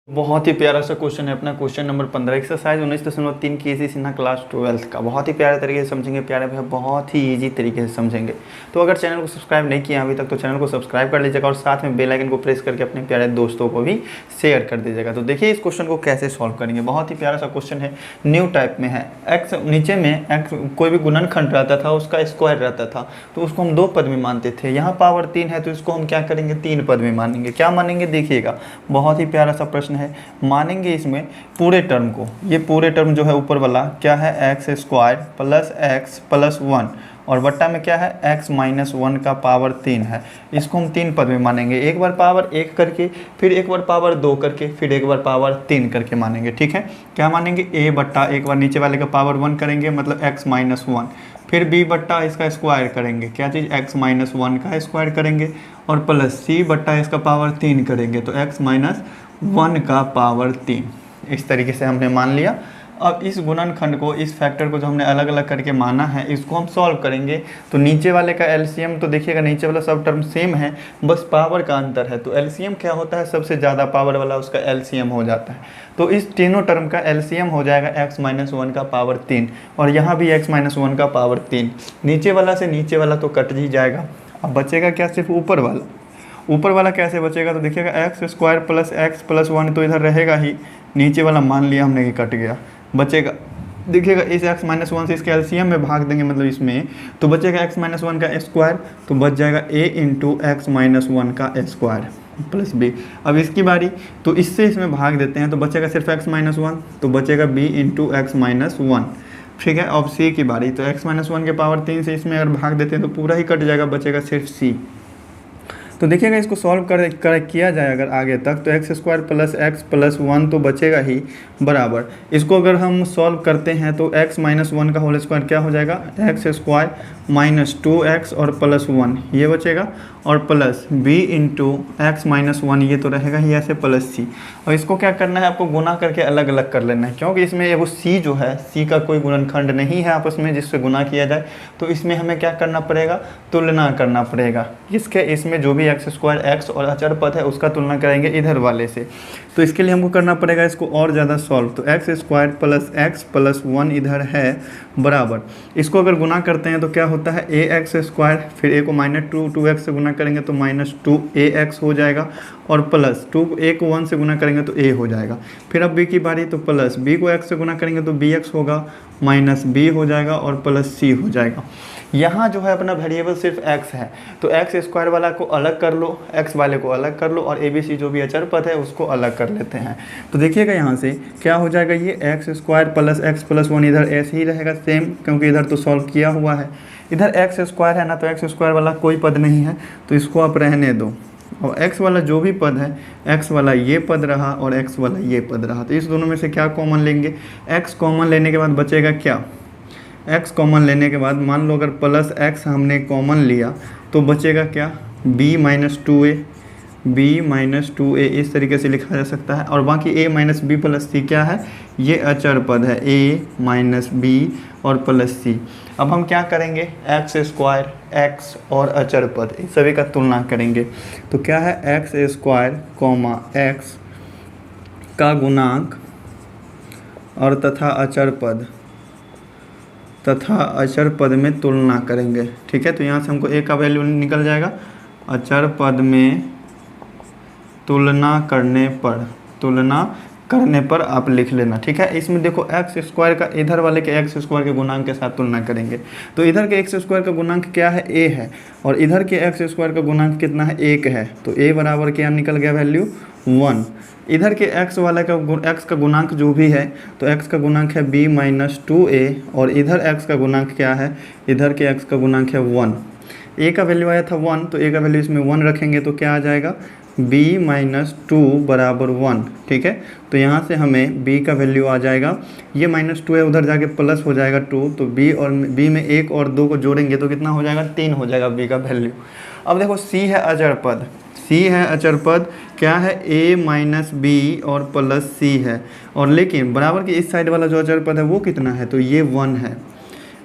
बहुत ही प्यारा सा क्वेश्चन है अपना क्वेश्चन नंबर 15 एक्सरसाइज 19.3 के सिन्हा क्लास 12 का। बहुत ही प्यारे तरीके से समझेंगे, प्यारे भैया बहुत ही इजी तरीके से समझेंगे। तो अगर चैनल को सब्सक्राइब नहीं किया अभी तक तो चैनल को सब्सक्राइब कर लीजिएगा और साथ में बेल आइकन को प्रेस करके अपने प्यारे दोस्तों को भी शेयर कर दीजिएगा। तो देखिए इस क्वेश्चन को कैसे सॉल्व करेंगे। बहुत ही प्यारा सा क्वेश्चन है, न्यू टाइप में है। एक्स नीचे में एक्स कोई भी गुणनखंड रहता था, उसका स्क्वायर रहता था तो उसको हम 2 पद में मानते थे। यहाँ पावर 3 है तो इसको हम क्या करेंगे, 3 पद में मानेंगे। क्या मानेंगे देखिएगा, बहुत ही प्यारा सा प्रश्न है। मानेंगे इसमें पूरे टर्म को, ये पूरे टर्म जो है ऊपर वाला क्या है, x square plus x plus 1 और बट्टा में क्या है x माइनस 1 का पावर 3 है। इसको हम 3 पद में मानेंगे, एक बार पावर 1 करके, फिर एक बार पावर 2 करके, फिर एक बार पावर 3 करके मानेंगे। ठीक है, क्या मानेंगे a बट्टा एक बार नीचे वाले का पावर 1 करेंगे मतलब x माइनस 1, फिर b बट्टा इसका स्क्वायर करेंगे, क्या चीज़ x माइनस 1 का स्क्वायर करेंगे और प्लस c बट्टा इसका पावर 3 करेंगे तो x माइनस 1 का पावर 3। इस तरीके से हमने मान लिया। अब इस गुणनखंड को, इस फैक्टर को जो हमने अलग अलग करके माना है, इसको हम सॉल्व करेंगे। तो नीचे वाले का एलसीएम तो देखिएगा, नीचे वाला सब टर्म सेम है, बस पावर का अंतर है। तो एलसीएम क्या होता है, सबसे ज़्यादा पावर वाला उसका एलसीएम हो जाता है। तो इस तीनों टर्म का एलसीएम हो जाएगा x माइनस 1 का पावर 3 और यहाँ भी x माइनस 1 का पावर 3। नीचे वाला से नीचे वाला तो कट ही जाएगा। अब बचेगा क्या, सिर्फ ऊपर वाला। ऊपर वाला कैसे बचेगा, तो देखिएगा x square plus x plus 1 तो इधर रहेगा ही, नीचे वाला मान लिया हमने कि कट गया। बचेगा देखिएगा इस x माइनस 1 से इसके एलसीएम में भाग देंगे मतलब इसमें, तो बचेगा x माइनस 1 का स्क्वायर, तो बच जाएगा a इंटू एक्स माइनस 1 का स्क्वायर प्लस b। अब इसकी बारी, तो इससे इसमें भाग देते हैं तो बचेगा सिर्फ x माइनस 1, तो बचेगा b इंटू एक्स माइनस 1। ठीक है, अब c की बारी, तो x माइनस 1 के पावर 3 से इसमें अगर भाग देते हैं तो पूरा ही कट जाएगा, बचेगा सिर्फ c। तो देखिएगा इसको सॉल्व कर किया जाए अगर आगे तक तो x square plus x plus 1 तो बचेगा ही बराबर। इसको अगर हम सॉल्व करते हैं तो एक्स माइनस 1 का होल स्क्वायर क्या हो जाएगा, एक्स स्क्वायर माइनस 2x और प्लस 1 ये बचेगा और plus b into x minus 1 ये तो रहेगा ही ऐसे प्लस c। और इसको क्या करना है, आपको गुना करके अलग अलग कर लेना है, क्योंकि इसमें वो c जो है, c का कोई गुणनखंड नहीं है आपस में जिससे गुना किया जाए। तो इसमें हमें क्या करना पड़ेगा, तुलना करना पड़ेगा। इसके इसमें जो भी एक्स स्क्वायर एक्स और अचर पद है उसका तुलना करेंगे इधर वाले से। तो इसके लिए हमको करना पड़ेगा इसको और ज़्यादा सॉल्व। तो x square plus x plus 1 इधर है बराबर, इसको अगर गुना करते हैं तो क्या होता है ए एक्स स्क्वायर, फिर ए को माइनस 2x से गुना करेंगे तो माइनस 2ax हो जाएगा और प्लस 2 a को 1 से गुना करेंगे तो a हो जाएगा। फिर अब b की बारी, तो प्लस b को x से गुना करेंगे तो bx होगा, माइनस b हो जाएगा और प्लस c हो जाएगा। यहाँ जो है अपना वेरिएबल सिर्फ x है, तो एक्स स्क्वायर वाला को अलग कर लो, x वाले को अलग कर लो और ए बी सी जो भी अचर पद है उसको अलग कर लेते हैं। तो देखिएगा यहाँ से क्या हो जाएगा, ये x square plus x plus 1 इधर ऐसे ही रहेगा सेम, क्योंकि इधर तो सॉल्व किया हुआ है। इधर एक्स स्क्वायर है ना, तो एक्स स्क्वायर वाला कोई पद नहीं है तो इसको आप रहने दो। और x वाला जो भी पद है, x वाला ये पद रहा और x वाला ये पद रहा, तो इस दोनों में से क्या कॉमन लेंगे, x कॉमन लेने के बाद बचेगा क्या, x कॉमन लेने के बाद मान लो अगर प्लस x हमने कॉमन लिया तो बचेगा क्या, b minus 2a, b minus 2a इस तरीके से लिखा जा सकता है। और बाकी a माइनस बी प्लस सी क्या है, ये अचर पद है, a माइनस बी और प्लस सी। अब हम क्या करेंगे, एक्स स्क्वायर एक्स और अचर पद इन सभी का तुलना करेंगे। तो क्या है, एक्स स्क्वायर कॉमा एक्स का गुणांक और तथा अचर पद में तुलना करेंगे। ठीक है, तो यहाँ से हमको a का वैल्यू निकल जाएगा, अचर पद में तुलना करने पर आप लिख लेना। ठीक है, इसमें देखो एक्स स्क्वायर का इधर वाले के एक्स स्क्वायर के गुणांक के साथ तुलना करेंगे। तो इधर के एक्स स्क्वायर का गुणांक क्या है, a है, और इधर के एक्स स्क्वायर का गुणांक कितना है, 1 है। तो a बराबर क्या निकल गया वैल्यू 1। इधर के x वाला का x का गुणांक जो भी है, तो x का गुणांक है b माइनस 2a और इधर x का गुणांक क्या है, इधर के x का गुणांक है 1। a का वैल्यू आया था 1, तो a का वैल्यू इसमें 1 रखेंगे तो क्या आ जाएगा, b माइनस 2 बराबर 1। ठीक है, तो यहाँ से हमें b का वैल्यू आ जाएगा, ये माइनस 2 है उधर जाके प्लस हो जाएगा 2, तो b और b में 1 और 2 को जोड़ेंगे तो कितना हो जाएगा, 3 हो जाएगा b का वैल्यू। अब देखो c है अचर पद, c है अचर पद, क्या है a माइनस बी और प्लस c है, और लेकिन बराबर की इस साइड वाला जो अचर पद है वो कितना है, तो ये 1 है।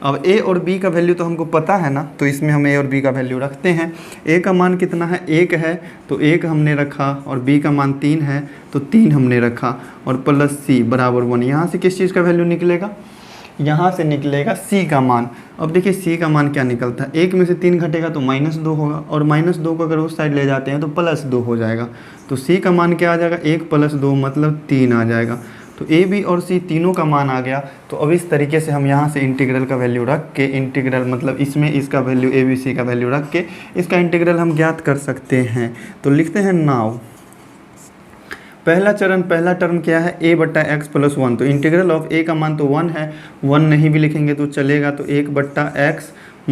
अब a और b का वैल्यू तो हमको पता है ना, तो इसमें हम a और b का वैल्यू रखते हैं। a का मान कितना है, 1 है, तो 1 हमने रखा, और b का मान 3 है तो 3 हमने रखा, और प्लस c बराबर 1। यहाँ से किस चीज़ का वैल्यू निकलेगा, यहाँ से निकलेगा c का मान। अब देखिए c का मान क्या निकलता है, 1 में से 3 घटेगा तो -2 होगा, और -2 को अगर उस साइड ले जाते हैं तो +2 हो जाएगा। तो c का मान क्या आ जाएगा, 1 + 2 मतलब 3 आ जाएगा। तो a b और c तीनों का मान आ गया। तो अब इस तरीके से हम यहाँ से इंटीग्रल का वैल्यू रख के, इंटीग्रल मतलब इसमें इसका वैल्यू a b c का वैल्यू रख के इसका इंटीग्रल हम ज्ञात कर सकते हैं। तो लिखते हैं नाउ पहला टर्म क्या है, a/x + 1। तो इंटीग्रल ऑफ a का मान तो 1 है, 1 नहीं भी लिखेंगे तो चलेगा, तो 1/x -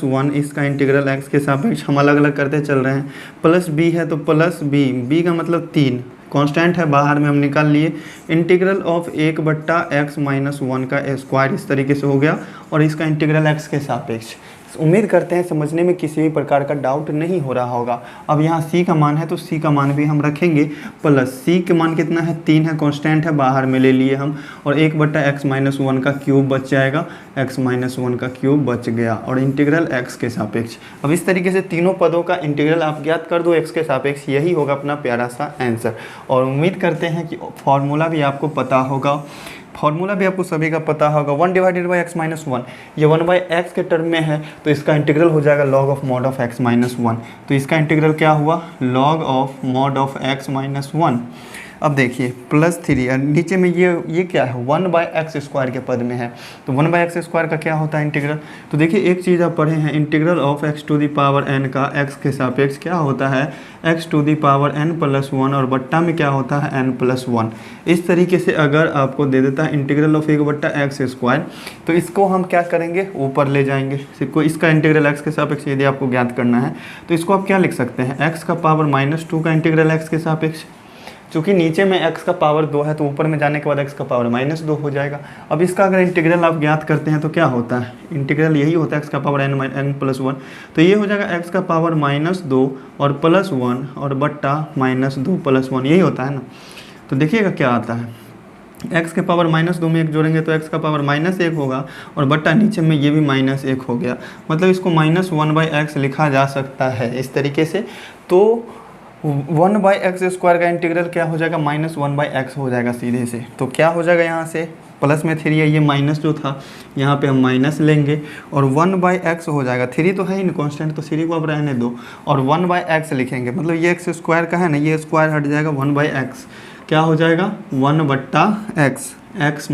1 इसका इंटीग्रल x के सापेक्ष हम अलग अलग करते चल रहे हैं। प्लस b है तो प्लस b का मतलब 3 कांस्टेंट है, बाहर में हम निकाल लिए। इंटीग्रल ऑफ 1/x - 1 का स्क्वायर इस तरीके से हो गया, और इसका इंटीग्रल x के सापेक्ष। उम्मीद करते हैं समझने में किसी भी प्रकार का डाउट नहीं हो रहा होगा। अब यहाँ c का मान है तो c का मान भी हम रखेंगे, प्लस c के मान कितना है, 3 है, कांस्टेंट है, बाहर में ले लिए हम, और 1/x - 1 का क्यूब बच जाएगा, x - 1 का क्यूब बच गया, और इंटीग्रल x के सापेक्ष। अब इस तरीके से तीनों पदों का इंटीग्रल आप ज्ञात कर दो x के सापेक्ष, यही होगा अपना प्यारा सा आंसर। और उम्मीद करते हैं कि फॉर्मूला भी आपको पता होगा, फॉर्मूला भी आपको सभी का पता होगा। 1/x - 1 ये 1/x के टर्म में है, तो इसका इंटीग्रल हो जाएगा log of mod of x - 1। तो इसका इंटीग्रल क्या हुआ, log of mod of x - 1। अब देखिए +3, और नीचे में ये क्या है, 1/x² के पद में है, तो 1/x² का क्या होता है इंटीग्रल। तो देखिए एक चीज़ आप पढ़े हैं, इंटीग्रल ऑफ x⁴n का x के सापेक्ष क्या होता है, x⁴n+1, और बट्टा में क्या होता है n+1। इस तरीके से अगर आपको दे देता है इंटीग्रल ऑफ 1/x², तो इसको हम क्या करेंगे, ऊपर ले जाएंगे। इसको, इसका इंटीग्रल x के सापेक्ष यदि आपको ज्ञात करना है तो इसको आप क्या लिख सकते हैं, x⁻² का इंटीग्रल x के सापेक्ष। चूँकि नीचे में x का पावर 2 है तो ऊपर में जाने के बाद x का पावर -2 हो जाएगा। अब इसका अगर इंटीग्रल आप ज्ञात करते हैं तो क्या होता है, इंटीग्रल यही होता है x का पावर n+1। तो ये हो जाएगा x का पावर -2 और +1 और बट्टा -2 + 1, यही होता है ना। तो देखिएगा क्या आता है, x के पावर -2 में 1 जोड़ेंगे तो x का पावर -1 होगा, और बट्टा नीचे में ये भी -1 हो गया, मतलब इसको -1/x लिखा जा सकता है इस तरीके से। तो 1/x² का इंटीग्रल क्या हो जाएगा, -1/x हो जाएगा सीधे से। तो क्या हो जाएगा, यहाँ से प्लस में 3 है, ये माइनस जो था यहाँ पे हम माइनस लेंगे, और 1/x हो जाएगा। 3 तो है ही नहीं कांस्टेंट, तो 3 को अब रहने दो, और 1/x लिखेंगे, मतलब ये x² का है ना, ये स्क्वायर हट जाएगा, 1/x क्या हो जाएगा, 1/x, x -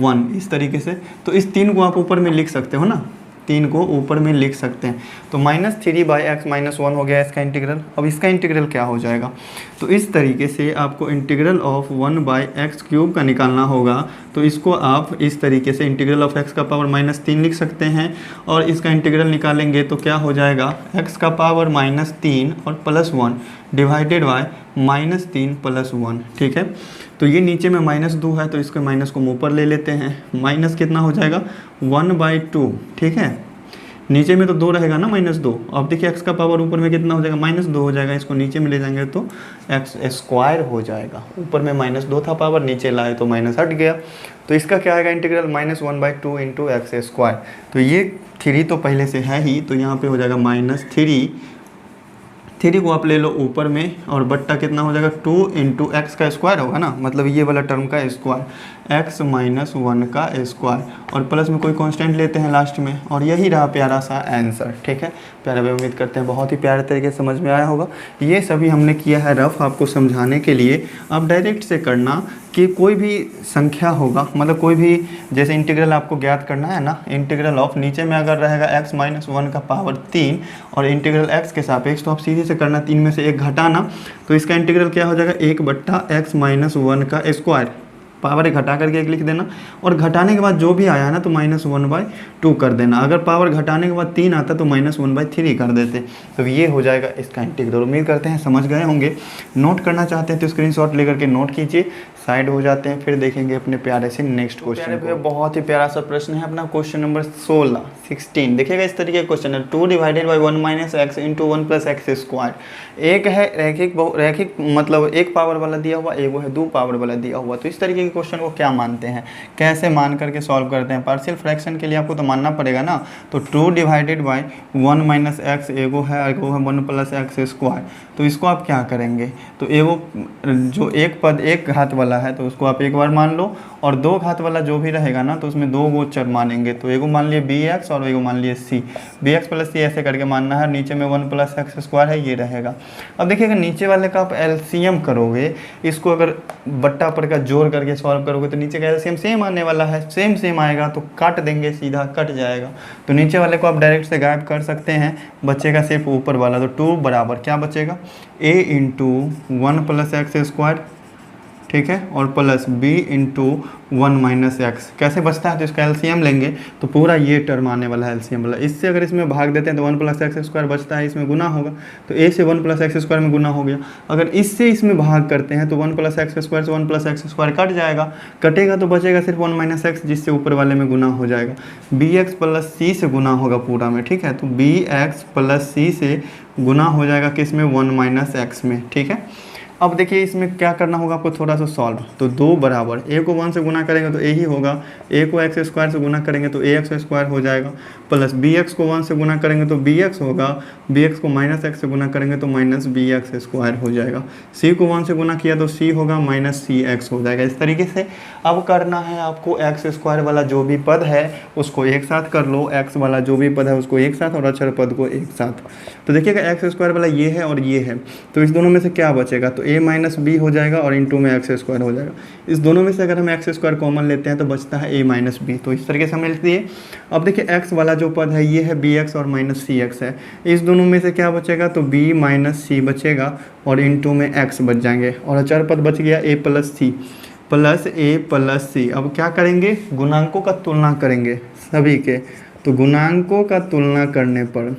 1 इस तरीके से। तो इस 3 को आप ऊपर में लिख सकते हो ना, 3 को ऊपर में लिख सकते हैं। तो -3/x - 1 हो गया इसका इंटीग्रल। अब इसका इंटीग्रल क्या हो जाएगा, तो इस तरीके से आपको इंटीग्रल ऑफ 1/x³ का निकालना होगा। तो इसको आप इस तरीके से इंटीग्रल ऑफ x का पावर -3 लिख सकते हैं, और इसका इंटीग्रल निकालेंगे तो क्या हो जाएगा, x का पावर -3 और +1 डिवाइडेड बाय -3 + 1, ठीक है। तो ये नीचे में -2 है, तो इसके माइनस को ऊपर ले लेते हैं, माइनस कितना हो जाएगा, 1/2, ठीक है। नीचे में तो 2 रहेगा ना, -2। अब देखिए x का पावर ऊपर में कितना हो जाएगा, -2 हो जाएगा, इसको नीचे में ले जाएंगे तो x² हो जाएगा। ऊपर में -2 था पावर, नीचे लाए तो माइनस हट गया। तो इसका क्या आएगा इंटीग्रल, -1/2 × x²। तो ये 3 तो पहले से है ही, तो यहाँ पे हो जाएगा -3 को आप ले लो ऊपर में, और बट्टा कितना हो जाएगा, 2 × x का स्क्वायर होगा ना, मतलब ये वाला टर्म का स्क्वायर, x - 1 का स्क्वायर, और प्लस में कोई कांस्टेंट लेते हैं लास्ट में, और यही रहा प्यारा सा आंसर, ठीक है। प्यारा भाई, उम्मीद करते हैं बहुत ही प्यारे तरीके से समझ में आया होगा। ये सभी हमने किया है रफ आपको समझाने के लिए। आप डायरेक्ट से करना कि कोई भी संख्या होगा, मतलब कोई भी, जैसे इंटीग्रल आपको ज्ञात करना है ना, इंटीग्रल ऑफ नीचे में अगर रहेगा x - 1 का पावर 3 और इंटीग्रल x के सापेक्ष, तो आप सीधे से करना 3 में से 1 घटाना, तो इसका इंटीग्रल क्या हो जाएगा, 1/x - 1 का स्क्वायर, पावर 1 घटा करके 1 लिख देना, और घटाने के बाद जो भी आया है ना तो -1/2 कर देना। अगर पावर घटाने के बाद 3 आता तो -1/3 कर देते। तो ये हो जाएगा इसका इंटीग्रल। उम्मीद करते हैं समझ गए होंगे। नोट करना चाहते हैं तो स्क्रीनशॉट लेकर के नोट कीजिए, साइड हो जाते हैं, फिर देखेंगे अपने प्यारे से नेक्स्ट क्वेश्चन को। बहुत ही प्यारा सा प्रश्न है अपना, क्वेश्चन नंबर 16 देखिएगा। इस तरीके का क्वेश्चन है, 2 / 1 - x × 1 + x²। एक है रैखिक मतलब 1 पावर वाला दिया हुआ, एक वो है 2 पावर वाला दिया हुआ। तो इस तरीके के क्वेश्चन को क्या मानते हैं, कैसे मान करके सॉल्व करते हैं। पार्शियल फ्रैक्शन के लिए आपको तो मानना पड़ेगा ना। तो 2 डिवाइडेड बाई 1 माइनस एक्स एगो है 1 प्लस एक्स स्क्वायर। तो इसको आप क्या करेंगे, तो एगो जो एक पद एक घात वाला है तो उसको आप एक बार मान लो, और 2 घात वाला जो भी रहेगा ना तो उसमें 2 गो चर मानेंगे। तो एगो मान लिए बी एक्स और एगो मान लिए सी, बी एक्स प्लस सी ऐसे करके मानना है। नीचे में 1 प्लस एक्स स्क्वायर है, ये रहेगा। अब देखिएगा नीचे वाले का आप एलसीएम करोगे, इसको अगर बट्टा पर का जोड़ करके सॉल्व करोगे तो नीचे का एलसीएम सेम आने वाला है, सेम आएगा तो काट देंगे, सीधा कट जाएगा। तो नीचे वाले को आप डायरेक्ट से गायब कर सकते हैं, बचेगा सिर्फ ऊपर वाला। तो 2 बराबर क्या बचेगा, a into 1 plus x square, ठीक है, और plus b into 1 minus x. कैसे बचता है, तो इसका एलसीएम लेंगे तो पूरा ये टर्म आने वाला है एलसीएम वाला। इससे अगर इसमें भाग देते हैं तो 1 प्लस एक्स स्क्वायर बचता है, इसमें गुना होगा तो a से 1 प्लस एक्स स्क्वायर में गुना हो गया। अगर इससे इसमें भाग करते हैं तो 1 प्लस एक्स स्क्वायर से 1 प्लस एक्स स्क्वायर कट जाएगा, कटेगा तो बचेगा सिर्फ 1 माइनस एक्स, जिससे ऊपर वाले में गुना हो जाएगा। बी एक्स प्लस सी से गुना होगा पूरा में, ठीक है। तो बी एक्स प्लस सी से गुना हो जाएगा किस में, 1 माइनस एक्स में, ठीक है। अब देखिए इसमें क्या करना होगा आपको थोड़ा सा सॉल्व। तो 2 बराबर a को 1 से गुना करेंगे तो a ही होगा, a को एक्स स्क्वायर से गुना करेंगे तो ax स्क्वायर हो जाएगा, प्लस bx को 1 से गुना करेंगे तो bx होगा, bx को माइनस एक्स से गुना करेंगे तो माइनस bx स्क्वायर हो जाएगा, c को 1 से गुना किया तो c होगा माइनस cx हो जाएगा। इस तरीके से अब करना है आपको, एक्स स्क्वायर वाला जो भी पद है उसको एक साथ कर लो, एक्स वाला जो भी पद है उसको एक साथ और अचर पद को एक साथ। तो देखिएगा एक्स स्क्वायर वाला ये है और ये है, तो इस दोनों में से क्या बचेगा, तो a माइनस बी हो जाएगा और इंटू में एक्स स्क्वायर हो जाएगा। इस दोनों में से अगर हम एक्स स्क्वायर कॉमन लेते हैं तो बचता है a माइनस बी। तो इस तरीके से हमें लिख दिए। अब देखिए एक्स वाला जो पद है ये है बी एक्स और माइनस सी एक्स है, इस दोनों में से क्या बचेगा, तो b माइनस सी बचेगा और इंटू में x बच जाएंगे, और अचर पद बच गया a plus C plus a plus C. अब क्या करेंगे, गुणांकों का तुलना करेंगे सभी के। तो गुणांकों का तुलना करने पर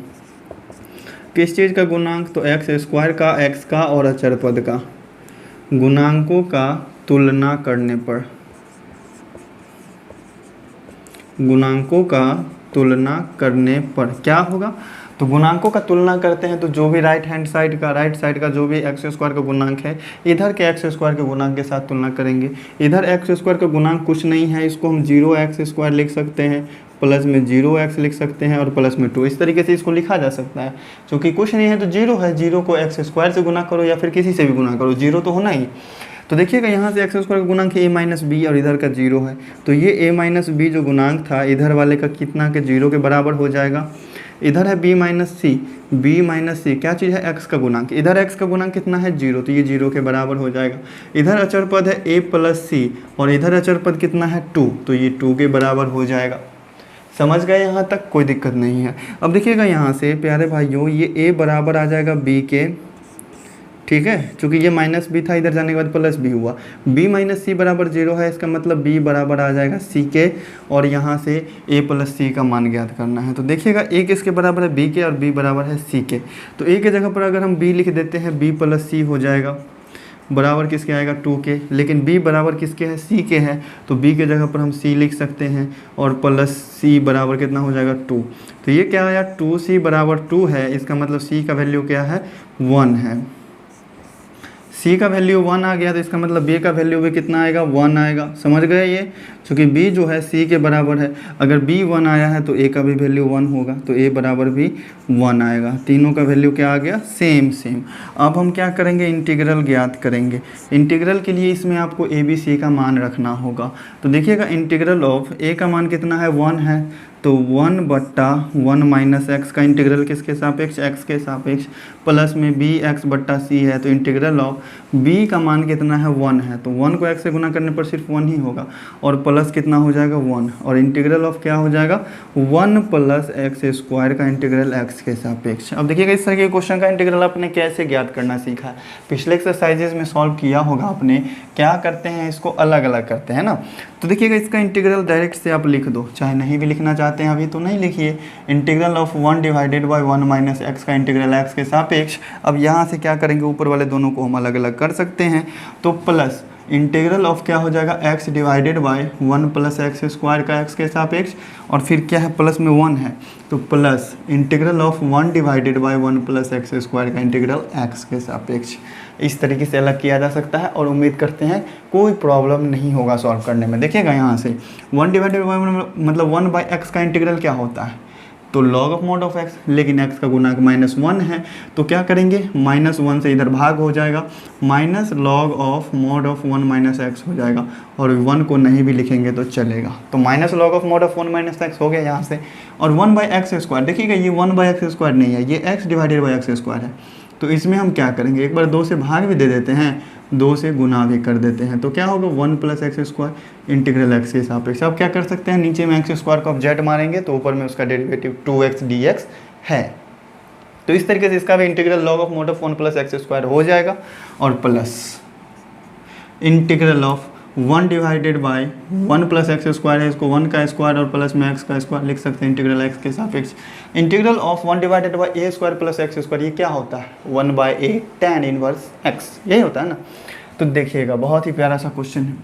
किस चीज़ का गुणांक, तो एक्स स्क्वायर का, एक्स का और अचर पद का। गुणांकों का तुलना करने पर, गुणांकों का तुलना करने पर क्या होगा, तो गुणांकों का तुलना करते हैं तो जो भी राइट साइड का जो भी एक्स स्क्वायर का गुणांक है इधर के एक्स स्क्वायर के गुणांक के साथ तुलना करेंगे। इधर एक्स स्क्वायर का गुणांक कुछ नहीं है, इसको हम 0x स्क्वायर लिख सकते हैं, प्लस में 0x लिख सकते हैं और प्लस में 2, इस तरीके से इसको लिखा जा सकता है। क्योंकि कुछ नहीं है तो 0 है, 0 को एक्स स्क्वायर से गुना करो या फिर किसी से भी गुना करो, 0 तो होना ही। तो देखिएगा यहाँ से एक्स स्क्वायर का गुणांक है a माइनस बी और इधर का 0 है, तो ये a माइनस बी जो गुणांक था इधर वाले का कितना के 0 के बराबर हो जाएगा। इधर है b माइनस सी, क्या चीज़ है, x का गुणांक, इधर x का गुणांक कितना है 0, तो ये 0 के बराबर हो जाएगा। इधर अचर पद है a प्लस सी और इधर अचर पद कितना है 2, तो ये 2 के बराबर हो जाएगा। समझ गए, यहाँ तक कोई दिक्कत नहीं है। अब देखिएगा यहाँ से प्यारे भाइयों ये a बराबर आ जाएगा b के, ठीक है, क्योंकि ये माइनस बी था, इधर जाने के बाद प्लस बी हुआ। b माइनस सी बराबर 0 है, इसका मतलब b बराबर आ जाएगा c के, और यहाँ से a प्लस सी का मान ज्ञात करना है। तो देखिएगा a किसके बराबर है, b के, और b बराबर है c के। तो a के जगह पर अगर हम b लिख देते हैं b प्लस सी हो जाएगा, बराबर किसके आएगा 2 के, लेकिन b बराबर किसके है, c के है, तो b के जगह पर हम c लिख सकते हैं और प्लस c बराबर कितना हो जाएगा 2। तो ये क्या आया, 2c बराबर 2 है, इसका मतलब c का वैल्यू क्या है, 1 है। c का वैल्यू 1 आ गया तो इसका मतलब b का वैल्यू भी कितना आएगा, 1 आएगा। समझ गए ये, क्योंकि b जो है c के बराबर है, अगर b 1 आया है तो a का भी वैल्यू 1 होगा, तो a बराबर भी 1 आएगा। तीनों का वैल्यू क्या आ गया, सेम। अब हम क्या करेंगे, इंटीग्रल ज्ञात करेंगे। इंटीग्रल के लिए इसमें आपको a b c का मान रखना होगा। तो देखिएगा इंटीग्रल ऑफ a का मान कितना है, 1 है, तो 1/1 माइनस एक्स का इंटीग्रल किसके सापेक्ष, x के सापेक्ष, प्लस में bx/c है, तो इंटीग्रल ऑफ b का मान कितना है, 1 है, तो 1 को x से गुना करने पर सिर्फ 1 ही होगा, और प्लस कितना हो जाएगा 1, और इंटीग्रल ऑफ क्या हो जाएगा 1 प्लस एक्स स्क्वायर का इंटीग्रल x के सापेक्ष। अब देखिएगा इस तरह के क्वेश्चन का इंटीग्रल आपने कैसे ज्ञात करना सीखा है, पिछले एक्सरसाइजेज में सॉल्व किया होगा आपने। क्या करते हैं, इसको अलग अलग करते हैं ना। तो देखिएगा इसका इंटीग्रल डायरेक्ट से आप लिख दो, चाहे नहीं भी लिखना चाहते हैं अभी तो नहीं लिखिए। इंटीग्रल ऑफ 1/1 माइनस एक्स का इंटीग्रल एक्स के सापेक्ष। अब यहाँ से क्या करेंगे, ऊपर वाले दोनों को हम अलग अलग कर सकते हैं, तो प्लस इंटीग्रल ऑफ क्या हो जाएगा, x divided by 1 plus x square का x के सापेक्ष, और फिर क्या है, प्लस में 1 है, तो plus integral of 1 divided by 1 plus x square का इंटीग्रल x के सापेक्ष। इस तरीके से अलग किया जा सकता है और उम्मीद करते हैं कोई प्रॉब्लम नहीं होगा सॉल्व करने में। देखिएगा यहाँ से 1 डिवाइडेड बाई मतलब 1/x का इंटीग्रल क्या होता है, तो log of mod of x, लेकिन x का गुणांक -1 है तो क्या करेंगे, -1 से इधर भाग हो जाएगा, minus log of mod of 1 - x हो जाएगा, और 1 को नहीं भी लिखेंगे तो चलेगा। तो minus log of mod of 1 - x हो गया यहाँ से। और 1/x², देखिएगा ये 1/x² नहीं है, ये x डिवाइडेड बाई x² है। तो इसमें हम क्या करेंगे, एक बार 2 से भाग भी दे देते हैं, 2 से गुना भी कर देते हैं, तो क्या होगा 1 + x² इंटीग्रल x के सापेक्ष। अब क्या कर सकते हैं, नीचे में x² को अब z मारेंगे तो ऊपर में उसका डेरिवेटिव 2x dx है। तो इस तरीके से इसका भी integral log of mod of 1 + x² हो जाएगा, और plus integral of 1 divided by 1 + x² है, इसको 1 का स्क्वायर और प्लस में x का स्क्वायर लिख सकते हैं इंटीग्रल x के सापेक्ष। Integral of 1 divided by a² + x², ये क्या होता है 1/a tan इनवर्स x, यही होता है ना। तो देखिएगा बहुत ही प्यारा सा क्वेश्चन है।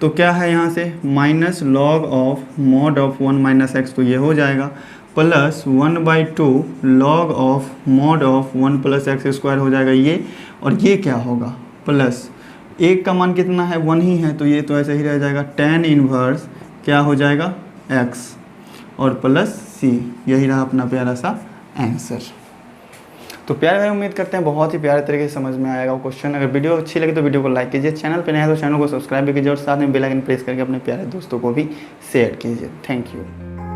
तो क्या है यहाँ से minus log of mod of 1 - x, तो ये हो जाएगा, plus 1/2 log of mod of 1 + x² हो जाएगा ये, और ये क्या होगा प्लस 1 का मान कितना है 1 ही है, तो ये तो ऐसे ही रह जाएगा tan इनवर्स क्या हो जाएगा x, और प्लस c, यही रहा अपना प्यारा सा आंसर। तो प्यारे भाई उम्मीद करते हैं बहुत ही प्यारे तरीके से समझ में आएगा वो क्वेश्चन। अगर वीडियो अच्छी लगे तो वीडियो को लाइक कीजिए, चैनल पे नए हैं तो चैनल को सब्सक्राइब भी कीजिए, और साथ में बेल आइकन प्रेस करके अपने प्यारे दोस्तों को भी शेयर कीजिए। Thank you.